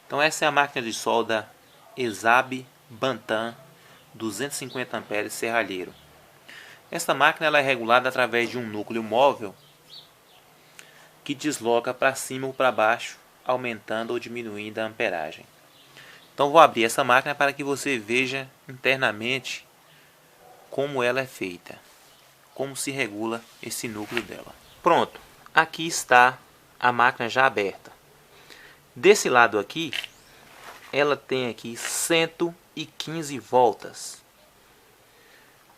Então essa é a máquina de solda ESAB Bantam 250 amperes serralheiro. Esta máquina ela é regulada através de um núcleo móvel que desloca para cima ou para baixo, aumentando ou diminuindo a amperagem. Então vou abrir essa máquina para que você veja internamente como ela é feita, como se regula esse núcleo dela. Pronto, aqui está a máquina já aberta. Desse lado aqui, ela tem aqui 115 voltas.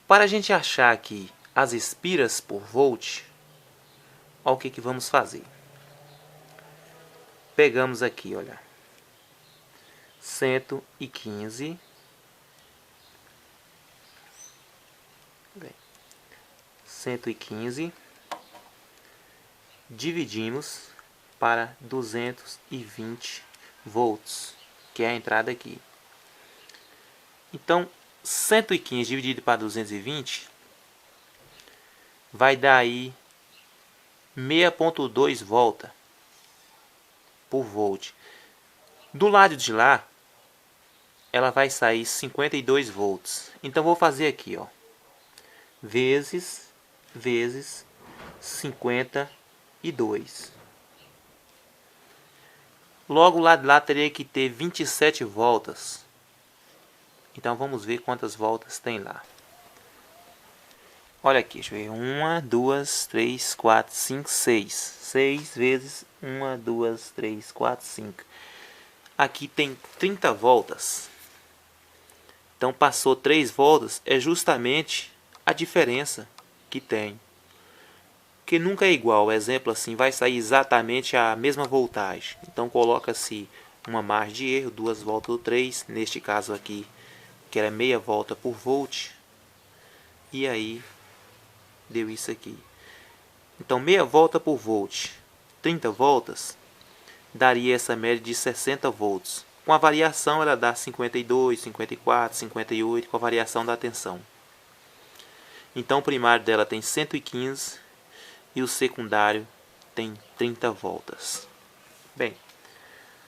Para a gente achar aqui as espiras por volt, olha o que vamos fazer. Pegamos aqui, olha, 115, 115, dividimos para 220 volts, que é a entrada aqui. Então, 115 dividido para 220 vai dar aí 6,2 volta por volt. Do lado de lá, ela vai sair 52 volts. Então, vou fazer aqui, ó, vezes 52. Logo lá de lá teria que ter 27 voltas. Então vamos ver quantas voltas tem lá. Olha aqui, deixa eu ver. 1, 2, 3, 4, 5, 6. 6 vezes 1, 2, 3, 4, 5. Aqui tem 30 voltas. Então passou 3 voltas, é justamente a diferença que tem. Que nunca é igual, exemplo assim, vai sair exatamente a mesma voltagem. Então coloca-se uma margem de erro, 2 voltas ou 3, neste caso aqui, que era meia volta por volt. E aí deu isso aqui. Então meia volta por volt, 30 voltas, daria essa média de 60 volts. Com a variação ela dá 52, 54, 58, com a variação da tensão. Então o primário dela tem 115 e o secundário tem 30 voltas. Bem,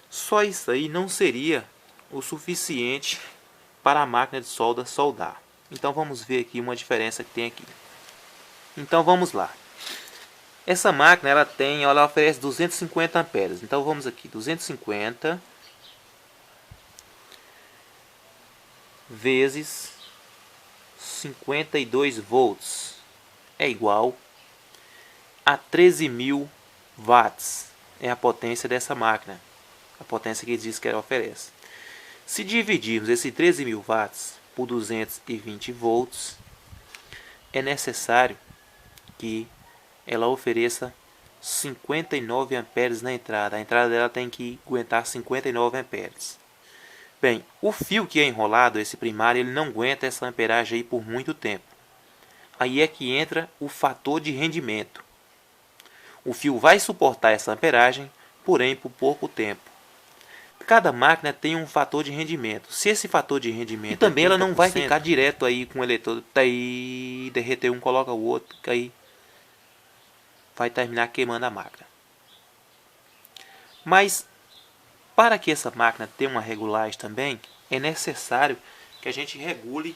só isso aí não seria o suficiente para a máquina de solda soldar. Então vamos ver aqui uma diferença que tem aqui. Então vamos lá. Essa máquina ela oferece 250 amperes. Então vamos aqui, 250 vezes 52 volts é igual a 13.000 watts. É a potência dessa máquina, a potência que diz que ela oferece. Se dividirmos esse 13.000 watts por 220 volts, é necessário que ela ofereça 59 amperes na entrada. A entrada dela tem que aguentar 59 amperes. Bem, o fio que é enrolado, esse primário, ele não aguenta essa amperagem aí por muito tempo. Aí é que entra o fator de rendimento. O fio vai suportar essa amperagem, porém por pouco tempo. Cada máquina tem um fator de rendimento. Se esse fator de rendimento... E também ela não vai ficar direto aí com o eletrodo, aí derreter um, coloca o outro, que aí vai terminar queimando a máquina. Mas para que essa máquina tenha uma regulagem também, é necessário que a gente regule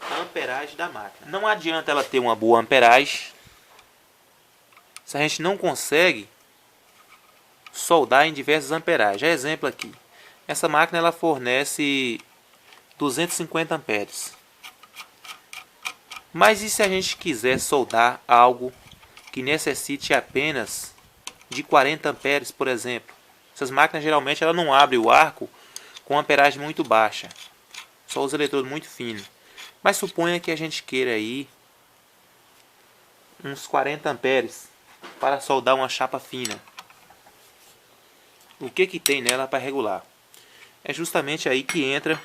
a amperagem da máquina. Não adianta ela ter uma boa amperagem se a gente não consegue soldar em diversas amperagens. Exemplo aqui. Essa máquina ela fornece 250 amperes. Mas e se a gente quiser soldar algo que necessite apenas de 40 amperes, por exemplo? Essas máquinas geralmente ela não abrem o arco com amperagem muito baixa. Só os eletrodos muito finos. Mas suponha que a gente queira aí uns 40 amperes para soldar uma chapa fina. O que tem nela para regular? É justamente aí que entra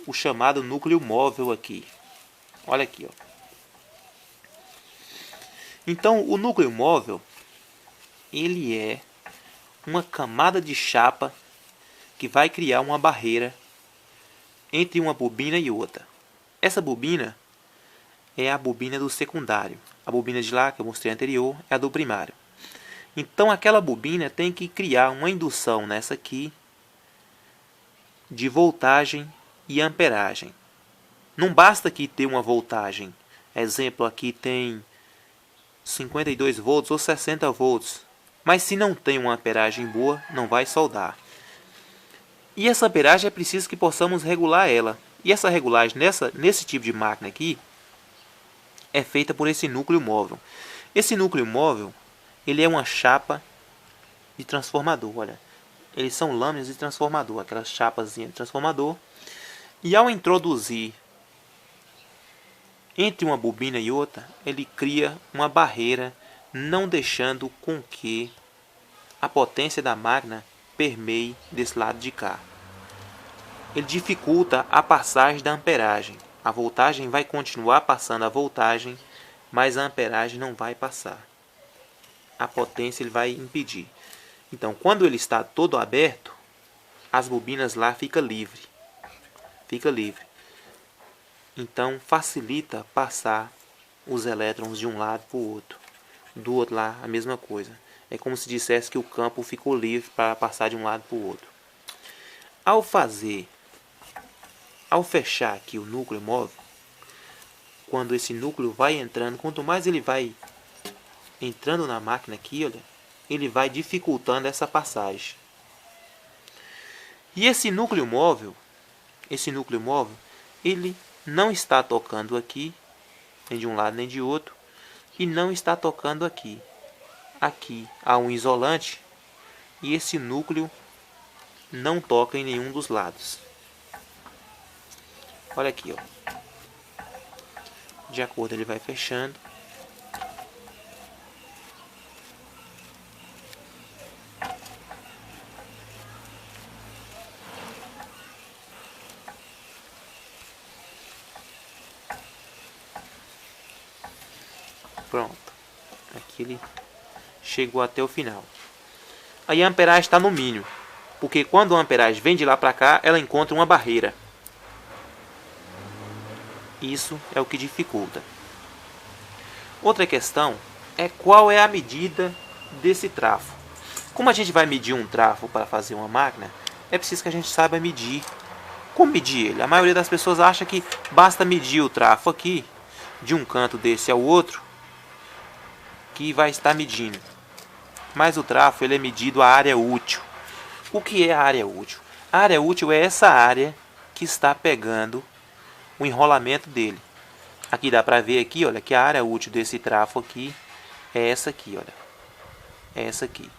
o chamado núcleo móvel aqui. Olha aqui, ó. Então, o núcleo móvel, ele é uma camada de chapa que vai criar uma barreira entre uma bobina e outra. Essa bobina é a bobina do secundário. A bobina de lá, que eu mostrei anterior, é a do primário. Então, aquela bobina tem que criar uma indução nessa aqui de voltagem e amperagem. Não basta aqui ter uma voltagem. Exemplo, aqui tem 52 volts ou 60 volts. Mas se não tem uma amperagem boa, não vai soldar. E essa amperagem é preciso que possamos regular ela. E essa regulagem nesse tipo de máquina aqui é feita por esse núcleo móvel. Esse núcleo móvel, ele é uma chapa de transformador. Olha, eles são lâminas de transformador, aquelas chapazinhas de transformador. E ao introduzir entre uma bobina e outra, ele cria uma barreira, não deixando com que a potência da máquina permeie desse lado de cá. Ele dificulta a passagem da amperagem. A voltagem vai continuar passando a voltagem, mas a amperagem não vai passar. A potência ele vai impedir. Então, quando ele está todo aberto, as bobinas lá ficam livre. Fica livre. Então, facilita passar os elétrons de um lado para o outro. Do outro lá, a mesma coisa. É como se dissesse que o campo ficou livre para passar de um lado para o outro. Ao fechar aqui o núcleo móvel, quando esse núcleo vai entrando, quanto mais ele vai entrando na máquina aqui, olha, ele vai dificultando essa passagem. E esse núcleo móvel, ele não está tocando aqui, nem de um lado nem de outro, e não está tocando aqui. Aqui há um isolante e esse núcleo não toca em nenhum dos lados. Olha aqui, ó. De acordo, ele vai fechando. Pronto. Aqui ele chegou até o final. Aí a amperagem está no mínimo, porque quando a amperagem vem de lá para cá, ela encontra uma barreira. Isso é o que dificulta. Outra questão é qual é a medida desse trafo. Como a gente vai medir um trafo para fazer uma máquina, é preciso que a gente saiba medir. Como medir ele? A maioria das pessoas acha que basta medir o trafo aqui, de um canto desse ao outro, que vai estar medindo. Mas o trafo ele é medido a área útil. O que é a área útil? A área útil é essa área que está pegando o enrolamento dele. Aqui dá para ver aqui, olha, que a área útil desse trafo aqui é essa aqui, olha. É essa aqui.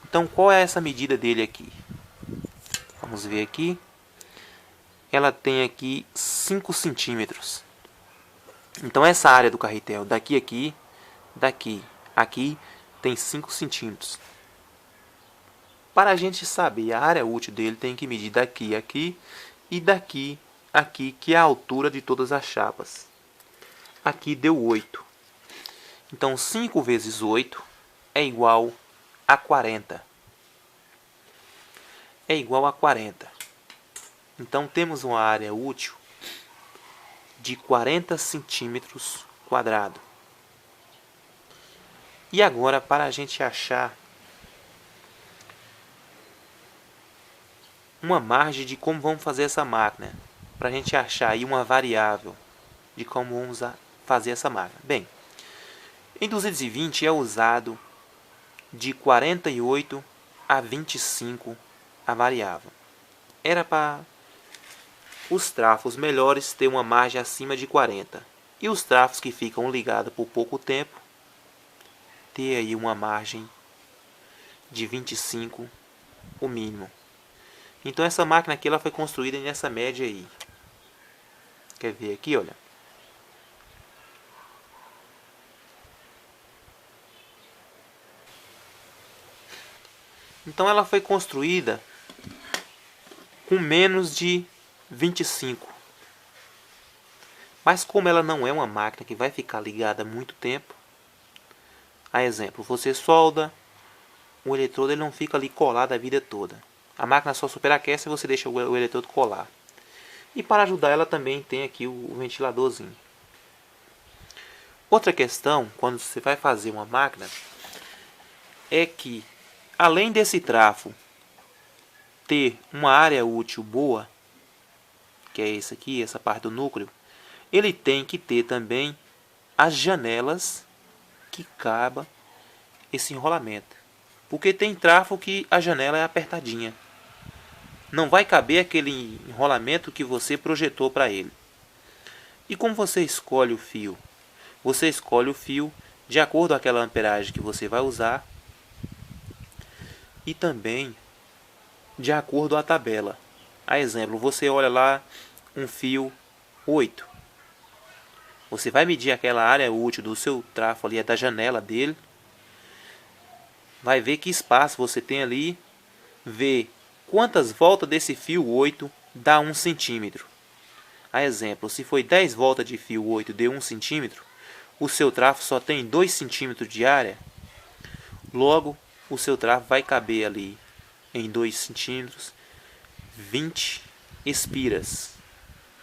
Então, qual é essa medida dele aqui? Vamos ver aqui. Ela tem aqui 5 centímetros. Então, essa área do carretel, daqui aqui, tem 5 centímetros. Para a gente saber a área útil dele, tem que medir daqui, aqui e daqui, aqui, que é a altura de todas as chapas. Aqui deu 8. Então, 5 vezes 8 é igual a 40. É igual a 40. Então, temos uma área útil de 40 centímetros quadrados. E agora, para a gente achar uma margem de como vamos fazer essa máquina, para a gente achar aí uma variável de como vamos fazer essa máquina. Bem, em 220 é usado de 48 a 25 a variável. Era para os trafos melhores ter uma margem acima de 40. E os trafos que ficam ligados por pouco tempo, ter aí uma margem de 25, o mínimo. Então essa máquina aqui ela foi construída nessa média aí. Quer ver aqui, olha. Então ela foi construída com menos de 25. Mas como ela não é uma máquina que vai ficar ligada muito tempo, a exemplo, você solda, o eletrodo ele não fica ali colado a vida toda. A máquina só superaquece e você deixa o eletrodo colar. E para ajudar ela também tem aqui o ventiladorzinho. Outra questão, quando você vai fazer uma máquina, é que além desse trafo ter uma área útil boa, que é esse aqui, essa parte do núcleo, ele tem que ter também as janelas que cabam esse enrolamento. Porque tem trafo que a janela é apertadinha. Não vai caber aquele enrolamento que você projetou para ele. E como você escolhe o fio? Você escolhe o fio de acordo com aquela amperagem que você vai usar e também de acordo com a tabela. A exemplo, você olha lá um fio 8. Você vai medir aquela área útil do seu trafo ali, da janela dele. Vai ver que espaço você tem ali. Ver quantas voltas desse fio 8 dá 1 centímetro. A exemplo, se foi 10 voltas de fio 8 deu 1 centímetro, o seu trafo só tem 2 centímetros de área. Logo, o seu trafo vai caber ali em 2 centímetros 20 espiras.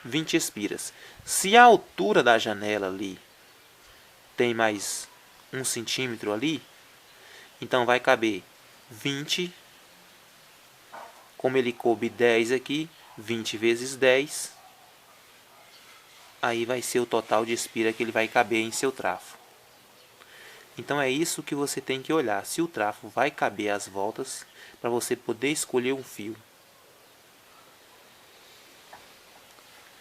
20 espiras. Se a altura da janela ali tem mais 1 centímetro ali, então vai caber 20. Como ele coube 10 aqui, 20 vezes 10. Aí vai ser o total de espira que ele vai caber em seu trafo. Então é isso que você tem que olhar. Se o trafo vai caber as voltas, para você poder escolher um fio.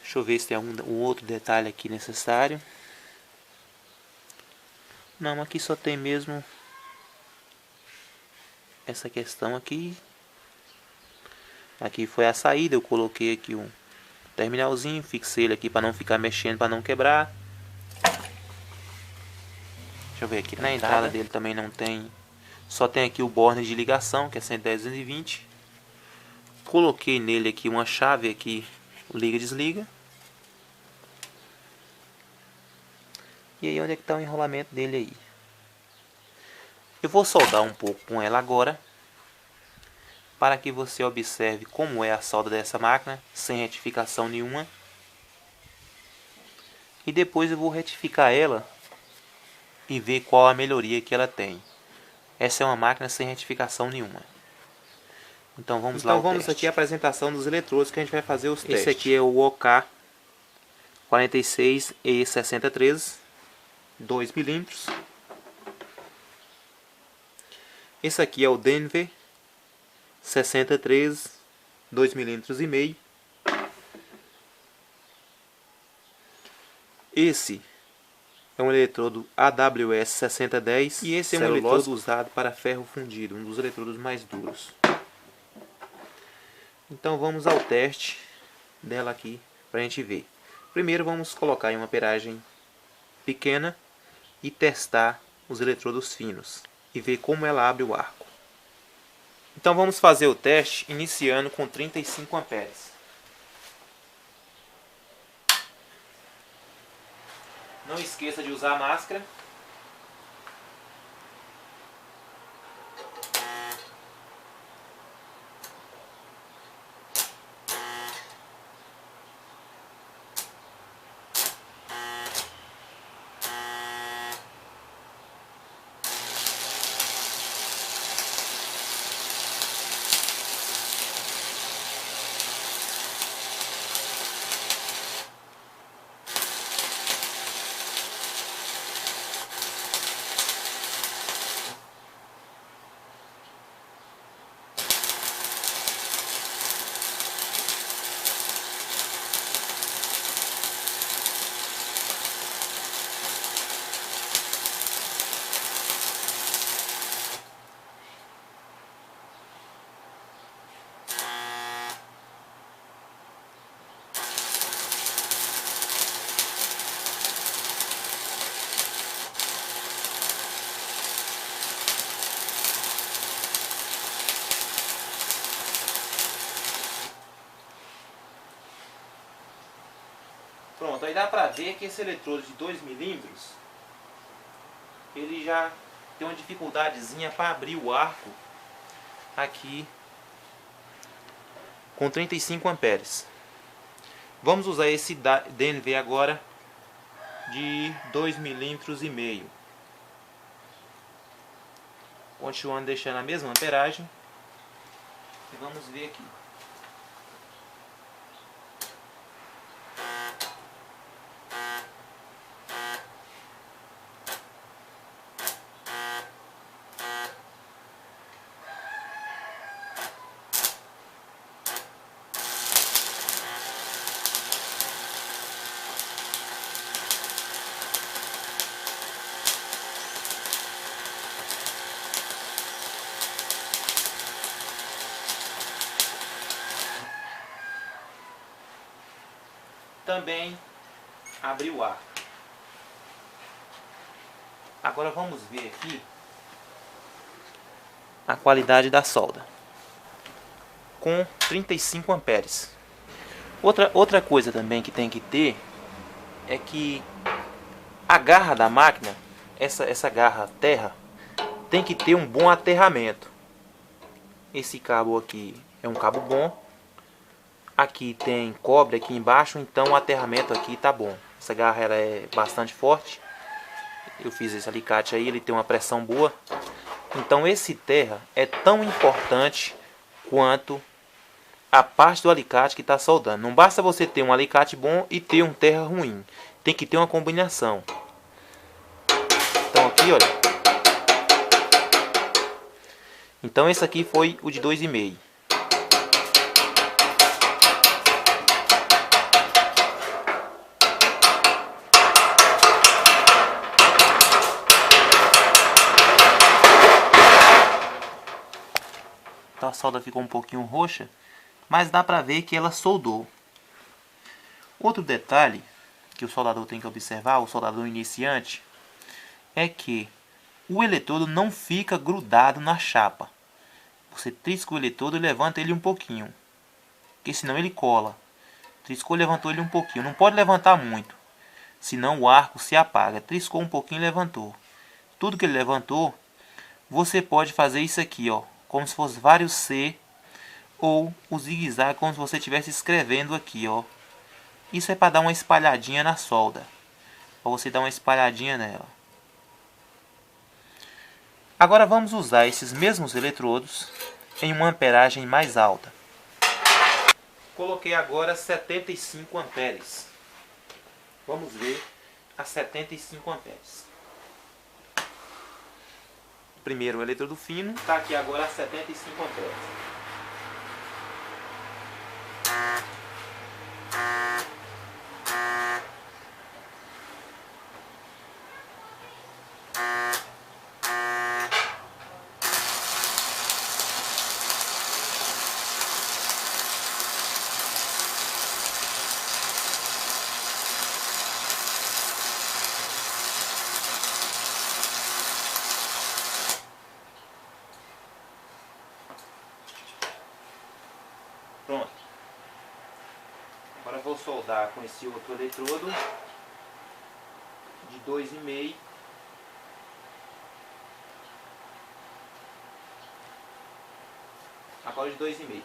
Deixa eu ver se tem algum outro detalhe aqui necessário. Não, aqui só tem mesmo essa questão aqui. Aqui foi a saída, eu coloquei aqui um terminalzinho, fixei ele aqui para não ficar mexendo, para não quebrar. Deixa eu ver aqui, na entrada dele também não tem, só tem aqui o borne de ligação, que é 110/220. Coloquei nele aqui uma chave aqui, liga e desliga. E aí onde é que está o enrolamento dele aí? Eu vou soldar um pouco com ela agora, para que você observe como é a solda dessa máquina, sem retificação nenhuma. E depois eu vou retificar ela e ver qual a melhoria que ela tem. Essa é uma máquina sem retificação nenhuma. Então vamos lá. Então vamos aqui a apresentação dos eletrodos que a gente vai fazer os testes. Esse aqui é o OK 46E6013, 2 mm. Esse aqui é o Denver 6013, 2,5 mm. Esse é um eletrodo AWS 6010 e esse é um eletrodo usado para ferro fundido, um dos eletrodos mais duros. Então vamos ao teste dela aqui para a gente ver. Primeiro vamos colocar em uma amperagem pequena e testar os eletrodos finos e ver como ela abre o arco. Então vamos fazer o teste iniciando com 35 amperes. Não esqueça de usar a máscara. Pronto, aí dá pra ver que esse eletrodo de 2 mm ele já tem uma dificuldadezinha para abrir o arco aqui com 35 amperes. Vamos usar esse DNV agora de 2,5 mm. Continuando deixando a mesma amperagem. E vamos ver aqui. Também abriu o ar. Agora vamos ver aqui a qualidade da solda com 35 amperes. Outra coisa também que tem que ter é que a garra da máquina, essa garra terra, tem que ter um bom aterramento. Esse cabo aqui é um cabo bom. Aqui tem cobre aqui embaixo, então o aterramento aqui tá bom. Essa garra ela é bastante forte. Eu fiz esse alicate aí, ele tem uma pressão boa. Então esse terra é tão importante quanto a parte do alicate que está soldando. Não basta você ter um alicate bom e ter um terra ruim. Tem que ter uma combinação. Então aqui, olha. Então esse aqui foi o de 2,5. Então a solda ficou um pouquinho roxa, mas dá pra ver que ela soldou. Outro detalhe que o soldador tem que observar, o soldador iniciante, é que o eletrodo não fica grudado na chapa. Você trisca o eletrodo e levanta ele um pouquinho, porque senão ele cola. Triscou, levantou ele um pouquinho. Não pode levantar muito, senão o arco se apaga. Triscou um pouquinho e levantou. Tudo que ele levantou, você pode fazer isso aqui, ó, como se fosse vários C, ou o zigue-zague, como se você estivesse escrevendo aqui, ó. Isso é para dar uma espalhadinha na solda, para você dar uma espalhadinha nela. Agora vamos usar esses mesmos eletrodos em uma amperagem mais alta. Coloquei agora 75 amperes. Vamos ver a 75 amperes. Primeiro o eletrodo fino, está aqui agora a 75 amperes. Pronto. Agora vou soldar com esse outro eletrodo de 2,5. Agora de 2,5.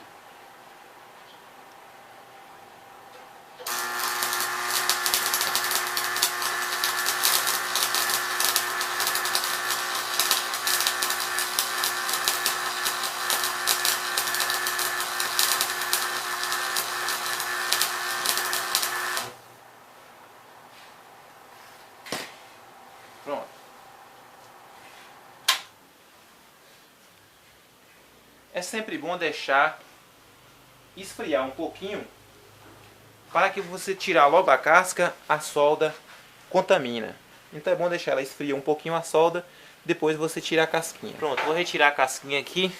Pronto. É sempre bom deixar esfriar um pouquinho, para que você tirar logo a casca, a solda contamina. Então é bom deixar ela esfriar um pouquinho a solda, depois você tira a casquinha. Pronto, vou retirar a casquinha aqui.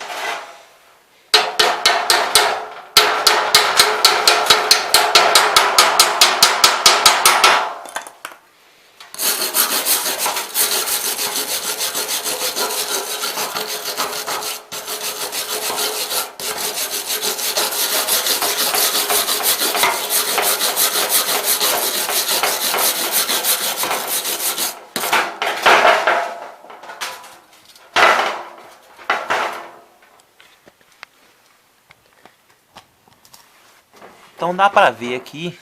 Então dá para ver aqui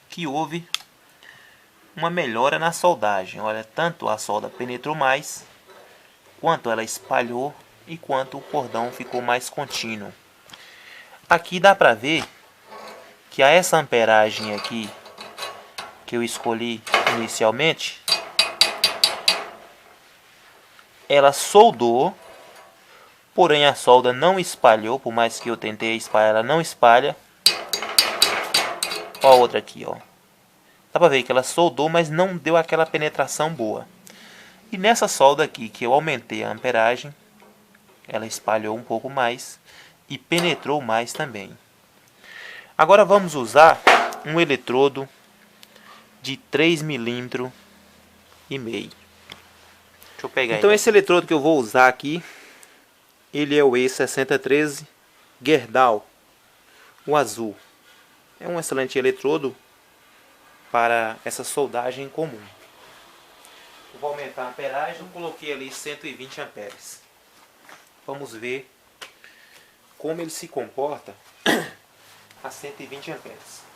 que houve uma melhora na soldagem. Olha, tanto a solda penetrou mais, quanto ela espalhou e quanto o cordão ficou mais contínuo. Aqui dá pra ver que a essa amperagem aqui que eu escolhi inicialmente, ela soldou, porém a solda não espalhou, por mais que eu tentei espalhar, ela não espalha. Ó a outra aqui, ó. Dá pra ver que ela soldou, mas não deu aquela penetração boa. E nessa solda aqui, que eu aumentei a amperagem, ela espalhou um pouco mais e penetrou mais também. Agora vamos usar um eletrodo de 3 milímetros e meio. Deixa eu pegar então esse eletrodo que eu vou usar aqui, ele é o E6013 Gerdau, o azul. É um excelente eletrodo para essa soldagem comum. Eu vou aumentar a amperagem, eu coloquei ali 120 amperes. Vamos ver como ele se comporta a 120 amperes.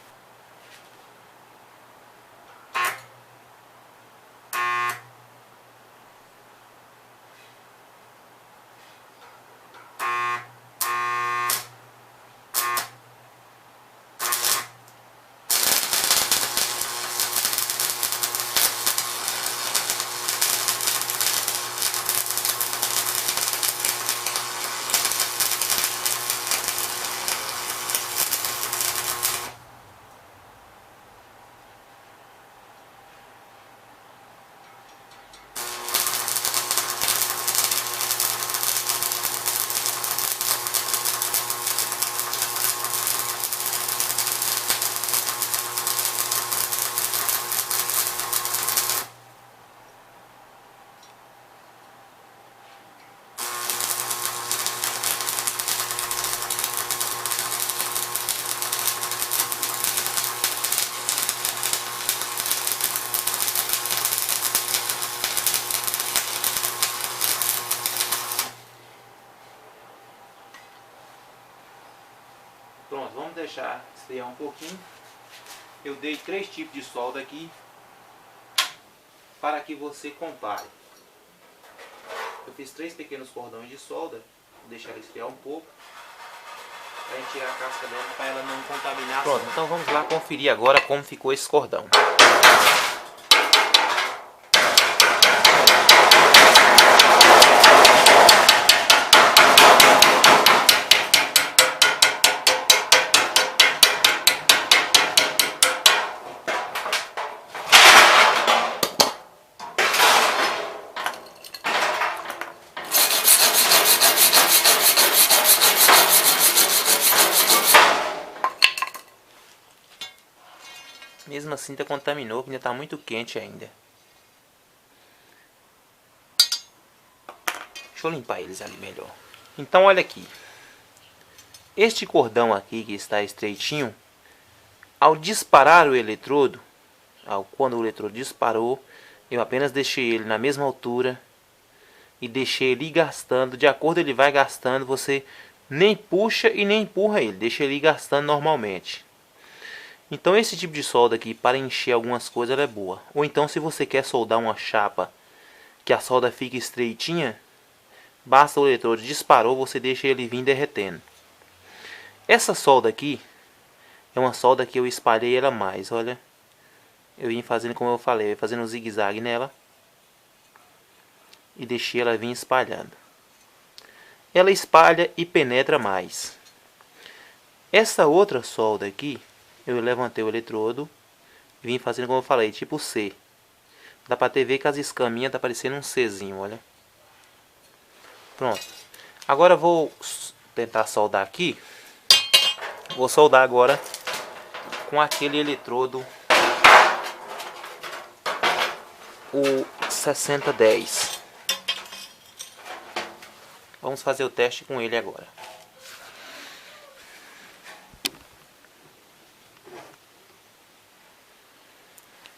Pronto, vamos deixar esfriar um pouquinho. Eu dei 3 tipos de solda aqui para que você compare. Eu fiz 3 pequenos cordões de solda, vou deixar ele esfriar um pouco para a gente tirar a casca dela para ela não contaminar. Pronto, então vamos lá conferir agora como ficou esse cordão. Mesmo assim ainda contaminou, que ainda está muito quente ainda. Deixa eu limpar eles ali melhor. Então olha aqui. Este cordão aqui que está estreitinho, ao disparar o eletrodo, quando o eletrodo disparou, eu apenas deixei ele na mesma altura e deixei ele ir gastando. De acordo ele vai gastando, você nem puxa e nem empurra ele, deixa ele ir gastando normalmente. Então esse tipo de solda aqui, para encher algumas coisas, ela é boa. Ou então se você quer soldar uma chapa que a solda fique estreitinha, basta o eletrodo disparou, você deixa ele vir derretendo. Essa solda aqui é uma solda que eu espalhei ela mais, olha. Eu vim fazendo como eu falei, fazendo um zigue-zague nela. E deixei ela vir espalhando. Ela espalha e penetra mais. Essa outra solda aqui, eu levantei o eletrodo e vim fazendo como eu falei, tipo C. Dá pra ter ver que as escaminhas tá parecendo um Czinho, olha. Pronto. Agora eu vou tentar soldar aqui. Vou soldar agora com aquele eletrodo, o 6010. Vamos fazer o teste com ele agora.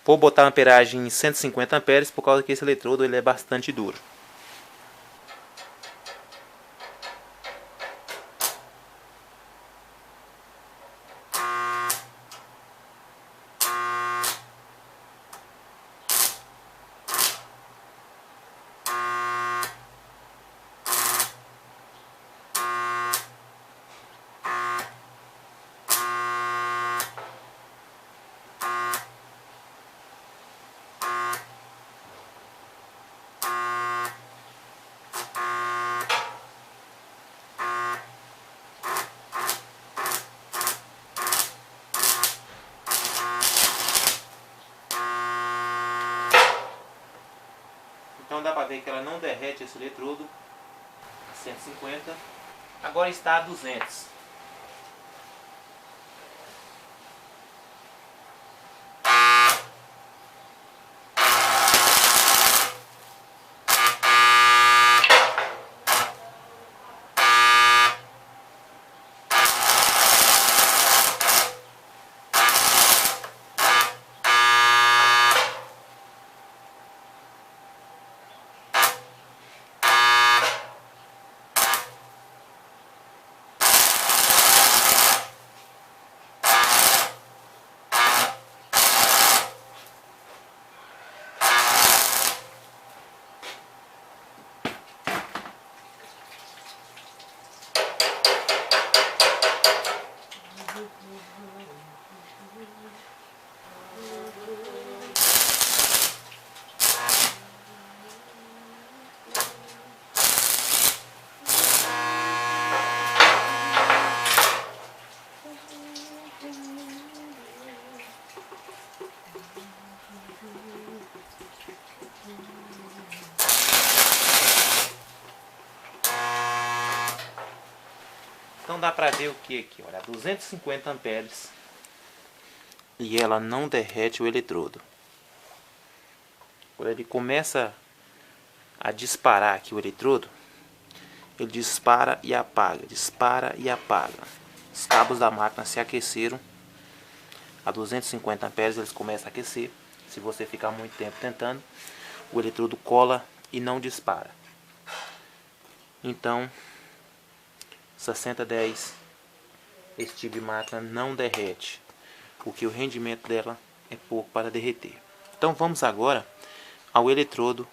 Vou botar a amperagem em 150 amperes por causa que esse eletrodo ele é bastante duro. Então dá para ver que ela não derrete esse eletrodo. 150. Agora está a 200. Então dá pra ver o que aqui, olha, 250 amperes e ela não derrete o eletrodo. Quando ele começa a disparar aqui o eletrodo, ele dispara e apaga, dispara e apaga. Os cabos da máquina se aqueceram a 250 amperes, eles começam a aquecer. Se você ficar muito tempo tentando, o eletrodo cola e não dispara. Então 6010, esse tipo de máquina não derrete, porque o rendimento dela é pouco para derreter. Então vamos agora ao eletrodo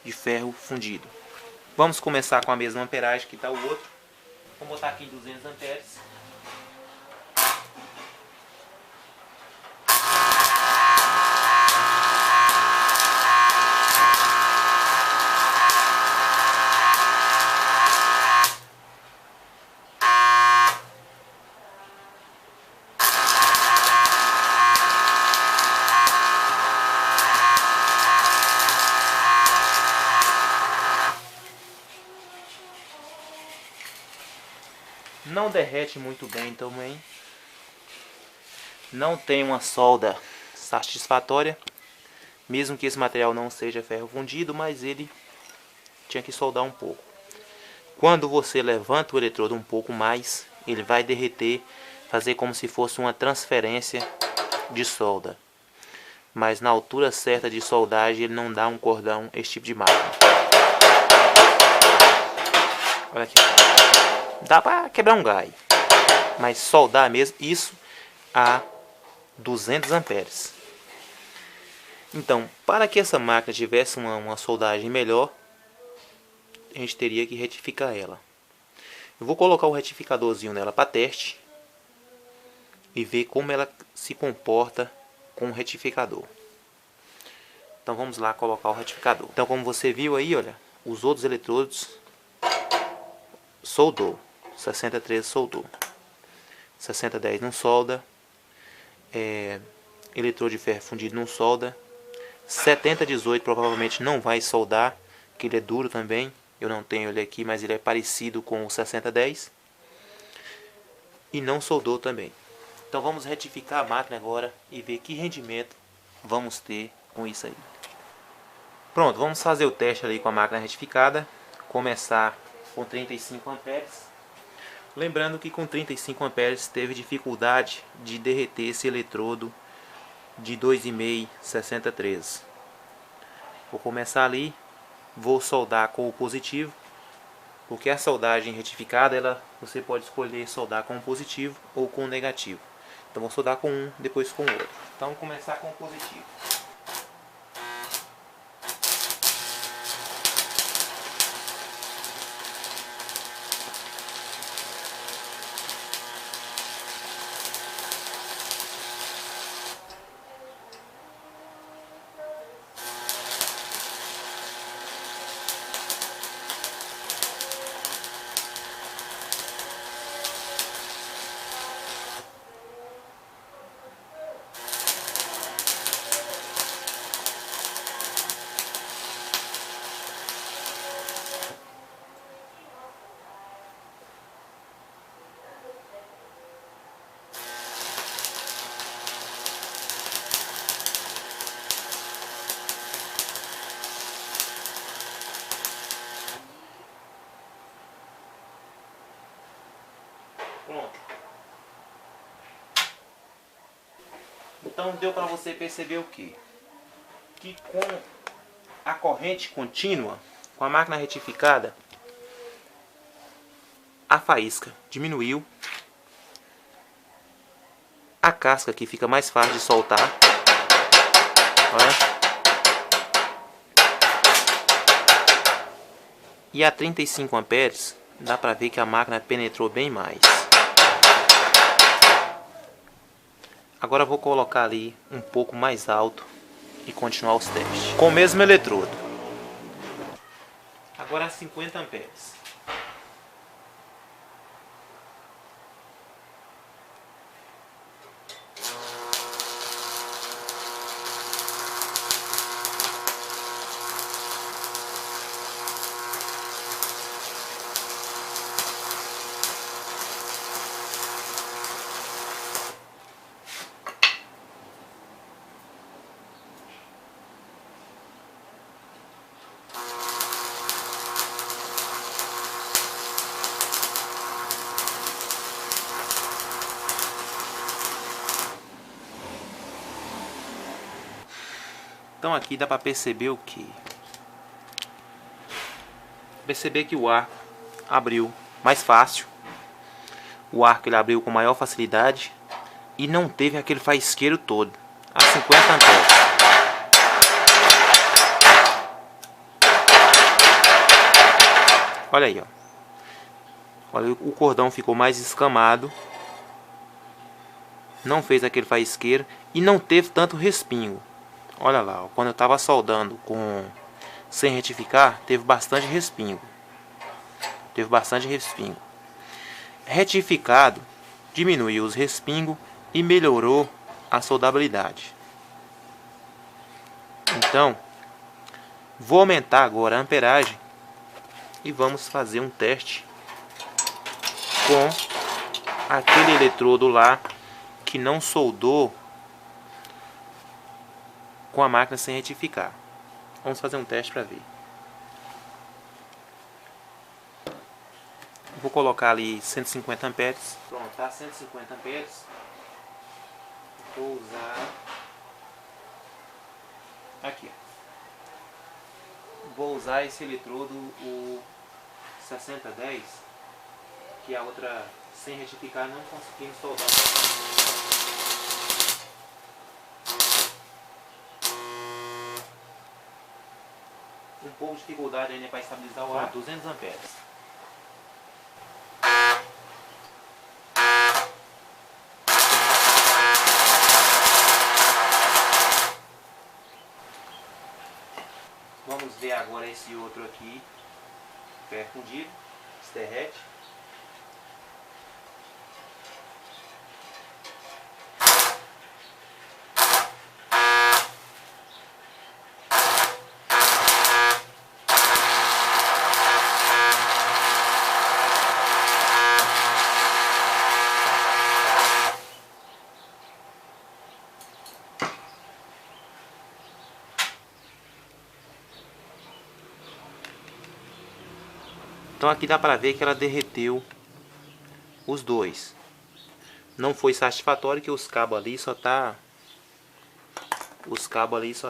de ferro fundido. Vamos começar com a mesma amperagem que está o outro. Vamos botar aqui em 200 amperes. Não derrete muito bem também. Não tem uma solda satisfatória. Mesmo que esse material não seja ferro fundido, mas ele tinha que soldar um pouco. Quando você levanta o eletrodo um pouco mais, ele vai derreter, fazer como se fosse uma transferência de solda. Mas na altura certa de soldagem ele não dá um cordão, esse tipo de máquina. Olha aqui. Dá para quebrar um galho, mas soldar mesmo, isso a 200 amperes. Então, para que essa máquina tivesse uma soldagem melhor, a gente teria que retificar ela. Eu vou colocar o retificadorzinho nela para teste e ver como ela se comporta com o retificador. Então vamos lá colocar o retificador. Então, como você viu aí, olha, os outros eletrodos soldou. 6013 soldou. 6010 não solda. Eletrodo de ferro fundido não solda. 7018 provavelmente não vai soldar, que ele é duro também. Eu não tenho ele aqui, mas ele é parecido com o 6010. E não soldou também. Então vamos retificar a máquina agora e ver que rendimento vamos ter com isso aí. Pronto, vamos fazer o teste ali com a máquina retificada. Começar com 35 amperes. Lembrando que com 35 amperes teve dificuldade de derreter esse eletrodo de 2,5 6013. Vou começar ali, vou soldar com o positivo, porque a soldagem retificada, você pode escolher soldar com o positivo ou com o negativo. Então vou soldar com um, depois com o outro. Então vou começar com o positivo. Então deu para você perceber o quê? Que com a corrente contínua, com a máquina retificada, a faísca diminuiu, a casca aqui fica mais fácil de soltar. Olha. E a 35 amperes, dá pra ver que a máquina penetrou bem mais. Agora eu vou colocar ali um pouco mais alto e continuar os testes com o mesmo eletrodo. Agora a 50 amperes. Então aqui dá para perceber o que? Perceber que o arco abriu mais fácil. O arco ele abriu com maior facilidade e não teve aquele faisqueiro todo. A 50 amperes. Olha aí, ó. Olha, o cordão ficou mais escamado. Não fez aquele faisqueiro e não teve tanto respingo. Olha lá, ó, quando eu estava soldando sem retificar, teve bastante respingo. Retificado, diminuiu os respingos e melhorou a soldabilidade. Então, vou aumentar agora a amperagem e vamos fazer um teste com aquele eletrodo lá que não soldou com a máquina sem retificar. Vamos fazer um teste para ver. Vou colocar ali 150 amperes. Pronto, tá 150 amperes. Vou usar aqui. Vou usar esse eletrodo, o 6010, que a outra sem retificar não conseguimos soldar. Um pouco de dificuldade ainda para estabilizar o ar. 200 amperes. Vamos ver agora esse outro aqui, ferro fundido, se derrete. Então aqui dá para ver que ela derreteu os dois. Não foi satisfatório que os cabos ali só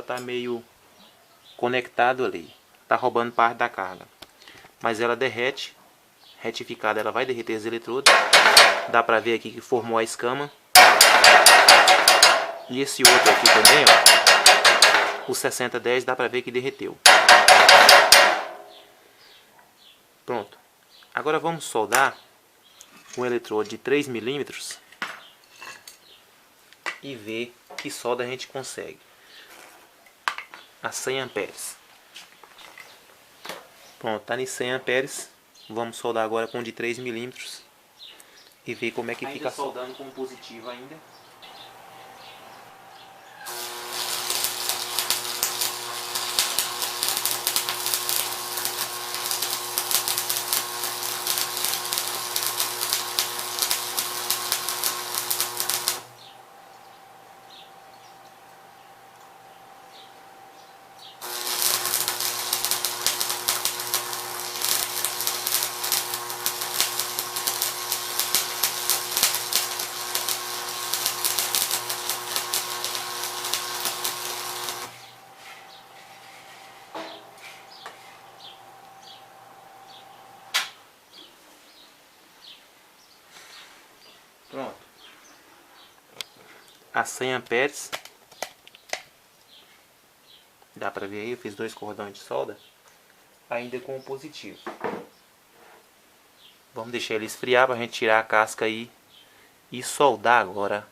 tá meio conectado ali. Tá roubando parte da carga. Mas ela derrete. Retificada ela vai derreter os eletrodos. Dá para ver aqui que formou a escama. E esse outro aqui também, ó, o 6010, dá para ver que derreteu. Pronto. Agora vamos soldar um eletrodo de 3 milímetros e ver que solda a gente consegue. A 100 amperes. Pronto, tá em 100 amperes. Vamos soldar agora com de 3 milímetros e ver como é que fica soldando com positivo ainda. Pronto. A 100 amperes. Dá pra ver aí, eu fiz 2 cordões de solda. Ainda com o positivo. Vamos deixar ele esfriar pra gente tirar a casca aí e soldar agora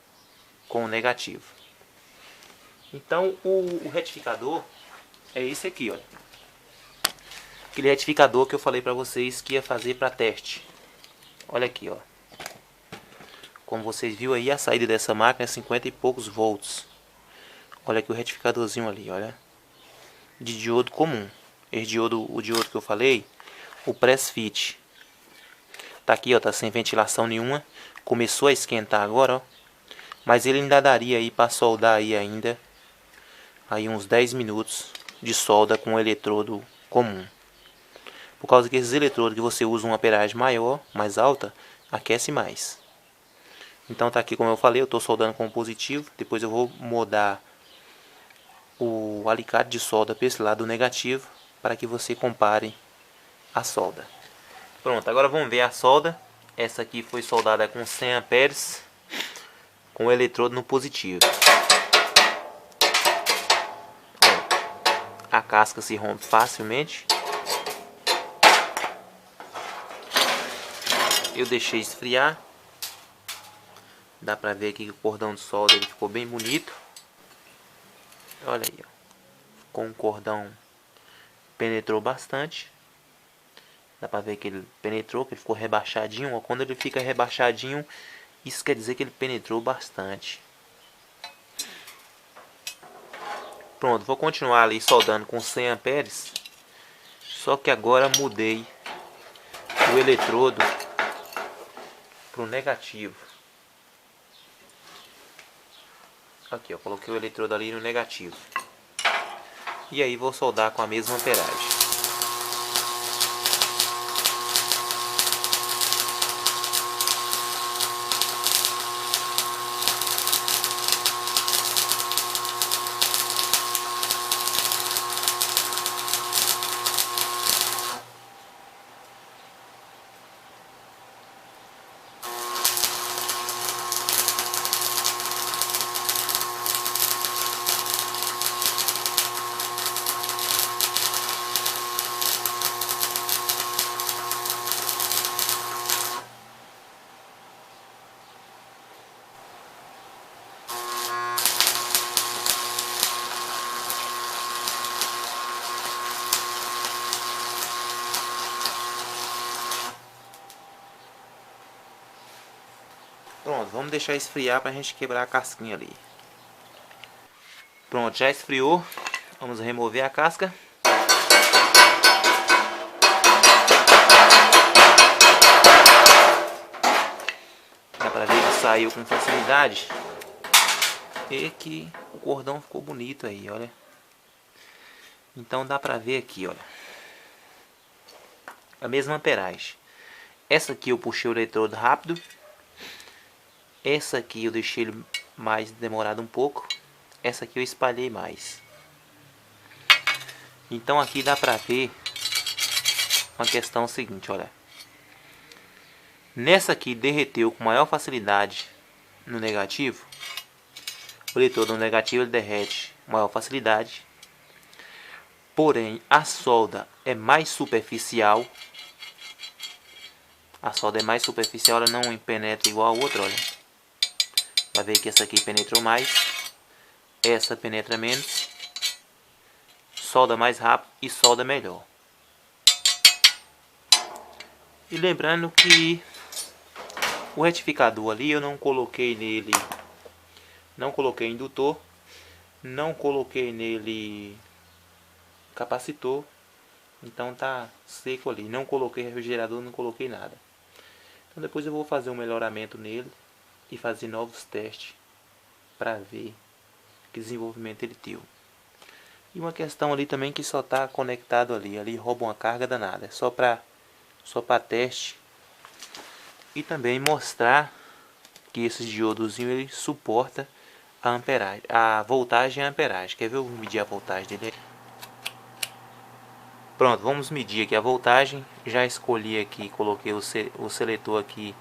com o negativo. Então o retificador é esse aqui, olha. Aquele retificador que eu falei pra vocês que ia fazer para teste. Olha aqui, ó. Como vocês viram aí, a saída dessa máquina é 50 e poucos volts. Olha aqui o retificadorzinho ali, olha. De diodo comum. Esse diodo, o diodo que eu falei, o press fit. Tá aqui, ó, tá sem ventilação nenhuma. Começou a esquentar agora, ó. Mas ele ainda daria aí para soldar aí ainda. Aí uns 10 minutos de solda com o eletrodo comum. Por causa que esses eletrodos que você usa uma amperagem maior, mais alta, aquece mais. Então tá aqui como eu falei, eu estou soldando com positivo. Depois eu vou mudar o alicate de solda para esse lado negativo, para que você compare a solda. Pronto, agora vamos ver a solda. Essa aqui foi soldada com 100 amperes, com o eletrodo no positivo. A casca se rompe facilmente. Eu deixei esfriar. Dá pra ver aqui que o cordão de solda ele ficou bem bonito. Olha aí, ó. Com o cordão penetrou bastante. Dá pra ver que ele penetrou, que ele ficou rebaixadinho. Ó. Quando ele fica rebaixadinho, isso quer dizer que ele penetrou bastante. Pronto, vou continuar ali soldando com 100 amperes. Só que agora mudei o eletrodo para o negativo. Aqui, ó, coloquei o eletrodo ali no negativo. E aí vou soldar com a mesma amperagem. Pronto, vamos deixar esfriar para a gente quebrar a casquinha ali. Pronto, já esfriou. Vamos remover a casca. Dá para ver que saiu com facilidade. E que o cordão ficou bonito aí, olha. Então dá para ver aqui, olha. A mesma amperagem. Essa aqui eu puxei o eletrodo rápido. Essa aqui eu deixei ele mais demorado um pouco. Essa aqui eu espalhei mais. Então aqui dá pra ver uma questão seguinte, olha. Nessa aqui derreteu com maior facilidade no negativo. O eletrodo no negativo ele derrete com maior facilidade. Porém a solda é mais superficial. A solda é mais superficial, ela não penetra igual a outra, olha. Vai ver que essa aqui penetrou mais, essa penetra menos, solda mais rápido e solda melhor. E lembrando que o retificador ali eu não coloquei nele, não coloquei indutor, não coloquei nele capacitor, então tá seco ali. Não coloquei refrigerador, não coloquei nada. Então depois eu vou fazer um melhoramento nele e fazer novos testes para ver que desenvolvimento ele deu. E uma questão ali também que só está conectado ali rouba uma carga danada, é só para teste e também mostrar que esse diodozinho ele suporta a amperagem, a voltagem e a amperagem. Quer ver eu medir a voltagem dele? Pronto, vamos medir aqui a voltagem. Já escolhi aqui, coloquei o seletor aqui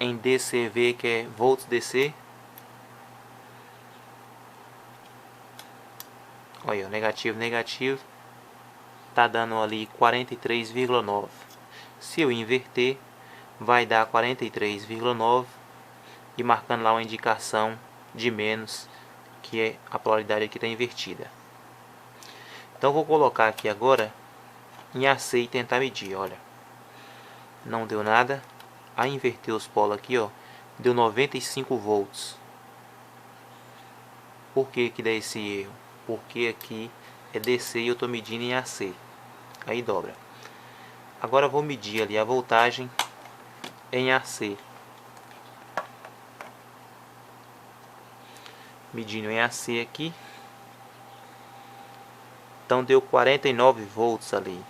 em DCV, que é volts DC. Olha, negativo, negativo. Tá dando ali 43,9. Se eu inverter, vai dar 43,9 e marcando lá uma indicação de menos, que é a polaridade aqui está invertida. Então vou colocar aqui agora em AC e tentar medir. Olha, não deu nada. A inverter os polos aqui, ó, deu 95 volts. Por que que dá esse erro? Porque aqui é DC e eu estou medindo em AC. Aí dobra. Agora eu vou medir ali a voltagem em AC. Medindo em AC aqui. Então deu 49 volts ali.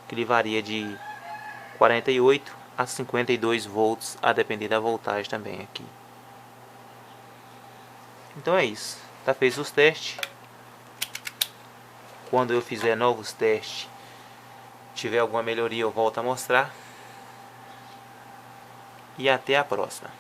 Que ele varia de 48 a 52 volts, a depender da voltagem também aqui. Então é isso. Tá feito os testes. Quando eu fizer novos testes, tiver alguma melhoria, eu volto a mostrar. E até a próxima.